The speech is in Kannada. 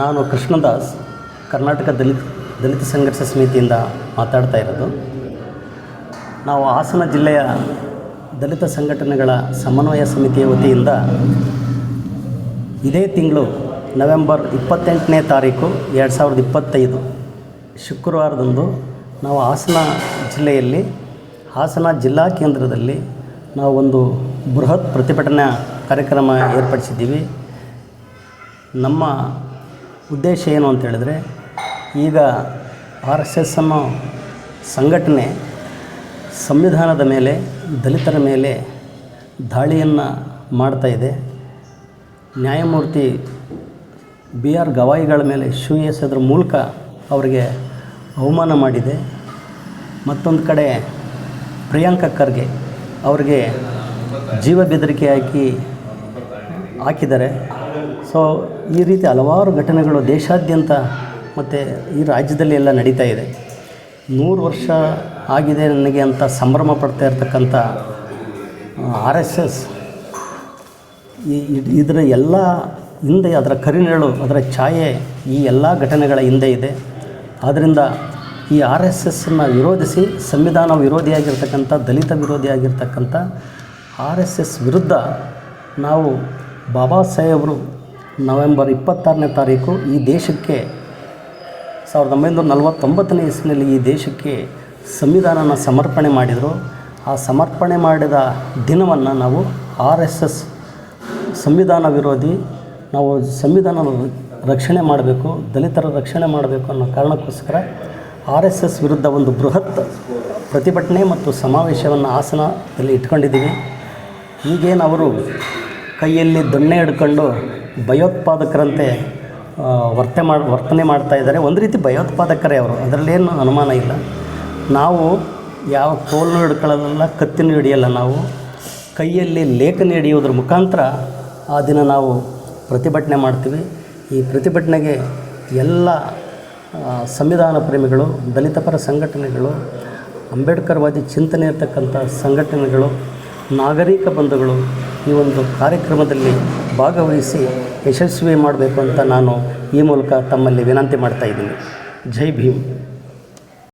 ನಾನು ಕೃಷ್ಣದಾಸ್ ಕರ್ನಾಟಕ ದಲಿತ ಸಂಘರ್ಷ ಸಮಿತಿಯಿಂದ ಮಾತಾಡ್ತಾ ಇರೋದು. ನಾವು ಹಾಸನ ಜಿಲ್ಲೆಯ ದಲಿತ ಸಂಘಟನೆಗಳ ಸಮನ್ವಯ ಸಮಿತಿಯ ವತಿಯಿಂದ ಇದೇ ತಿಂಗಳು ನವೆಂಬರ್ 28ನೇ ತಾರೀಕು 2025 ಶುಕ್ರವಾರದಂದು ನಾವು ಹಾಸನ ಜಿಲ್ಲೆಯಲ್ಲಿ ಹಾಸನ ಜಿಲ್ಲಾ ಕೇಂದ್ರದಲ್ಲಿ ನಾವು ಒಂದು ಬೃಹತ್ ಪ್ರತಿಭಟನಾ ಕಾರ್ಯಕ್ರಮ ಏರ್ಪಡಿಸಿದ್ದೀವಿ. ನಮ್ಮ ಉದ್ದೇಶ ಏನು ಅಂತ ಹೇಳಿದ್ರೆ, ಈಗ RSS ಅನ್ನೋ ಸಂಘಟನೆ ಸಂವಿಧಾನದ ಮೇಲೆ, ದಲಿತರ ಮೇಲೆ ದಾಳಿಯನ್ನು ಮಾಡ್ತಾಯಿದೆ. ನ್ಯಾಯಮೂರ್ತಿ BR ಗವಾಯಿಗಳ ಮೇಲೆ ಶೂ ಎಸೆಯೋದ್ರ ಮೂಲಕ ಅವರಿಗೆ ಅವಮಾನ ಮಾಡಿದೆ. ಮತ್ತೊಂದು ಕಡೆ ಪ್ರಿಯಾಂಕಾ ಖರ್ಗೆ ಅವರಿಗೆ ಜೀವ ಬೆದರಿಕೆ ಹಾಕಿದ್ದಾರೆ. ಸೊ ಈ ರೀತಿ ಹಲವಾರು ಘಟನೆಗಳು ದೇಶಾದ್ಯಂತ ಮತ್ತು ಈ ರಾಜ್ಯದಲ್ಲಿ ಎಲ್ಲ ನಡೀತಾ ಇದೆ. 100 ವರ್ಷ ಆಗಿದೆ ನನಗೆ ಅಂತ ಸಂಭ್ರಮ ಪಡ್ತಾ ಇರ್ತಕ್ಕಂಥ RSS ಇದರ ಎಲ್ಲ ಹಿಂದೆ ಅದರ ಕರಿನೆರಳು, ಅದರ ಛಾಯೆ ಈ ಎಲ್ಲ ಘಟನೆಗಳ ಹಿಂದೆ ಇದೆ. ಆದ್ದರಿಂದ ಈ RSSನ ವಿರೋಧಿಸಿ, ಸಂವಿಧಾನ ವಿರೋಧಿಯಾಗಿರ್ತಕ್ಕಂಥ, ದಲಿತ ವಿರೋಧಿಯಾಗಿರ್ತಕ್ಕಂಥ RSS ವಿರುದ್ಧ ನಾವು ಬಾಬಾ ಸಾಹೇಬರು ನವೆಂಬರ್ 26ನೇ ತಾರೀಕು ಈ ದೇಶಕ್ಕೆ 1949ನೇ ಇಸ್ವಿಯಲ್ಲಿ ಈ ದೇಶಕ್ಕೆ ಸಂವಿಧಾನನ ಸಮರ್ಪಣೆ ಮಾಡಿದರು. ಆ ಸಮರ್ಪಣೆ ಮಾಡಿದ ದಿನವನ್ನು ನಾವು RSS ಸಂವಿಧಾನ ವಿರೋಧಿ, ನಾವು ಸಂವಿಧಾನ ರಕ್ಷಣೆ ಮಾಡಬೇಕು, ದಲಿತರ ರಕ್ಷಣೆ ಮಾಡಬೇಕು ಅನ್ನೋ ಕಾರಣಕ್ಕೋಸ್ಕರ RSS ವಿರುದ್ಧ ಒಂದು ಬೃಹತ್ ಪ್ರತಿಭಟನೆ ಮತ್ತು ಸಮಾವೇಶವನ್ನು ಹಾಸನದಲ್ಲಿ ಇಟ್ಕೊಂಡಿದ್ದೀವಿ. ಈಗೇನು ಅವರು ಕೈಯಲ್ಲಿ ದೊಣ್ಣೆ ಹಿಡ್ಕೊಂಡು ಭಯೋತ್ಪಾದಕರಂತೆ ವರ್ತನೆ ಮಾಡ್ತಾ ಇದ್ದಾರೆ. ಒಂದು ರೀತಿ ಭಯೋತ್ಪಾದಕರೇ ಅವರು, ಅದರಲ್ಲೇನು ಅನುಮಾನ ಇಲ್ಲ. ನಾವು ಯಾವ ಕೋಲನ್ನು ಹಿಡ್ಕೊಳ್ಳೋದಲ್ಲ, ಕತ್ತಿನ ಹಿಡಿಯಲ್ಲ. ನಾವು ಕೈಯಲ್ಲಿ ಲೇಖನಿ ಹಿಡಿಯೋದ್ರ ಮುಖಾಂತರ ಆ ದಿನ ನಾವು ಪ್ರತಿಭಟನೆ ಮಾಡ್ತೀವಿ. ಈ ಪ್ರತಿಭಟನೆಗೆ ಎಲ್ಲ ಸಂವಿಧಾನ ಪ್ರೇಮಿಗಳು, ದಲಿತ ಪರ ಸಂಘಟನೆಗಳು, ಅಂಬೇಡ್ಕರ್ವಾದಿ ಚಿಂತನೆ ಇರತಕ್ಕಂಥ ಸಂಘಟನೆಗಳು, ನಾಗರಿಕ ಬಂಧುಗಳು ಈ ಒಂದು ಕಾರ್ಯಕ್ರಮದಲ್ಲಿ ಭಾಗವಹಿಸಿ ಯಶಸ್ವಿ ಮಾಡಬೇಕು ಅಂತ ನಾನು ಈ ಮೂಲಕ ತಮ್ಮಲ್ಲಿ ವಿನಂತಿ ಮಾಡ್ತಾಯಿದ್ದೀನಿ. ಜೈ ಭೀಮ್.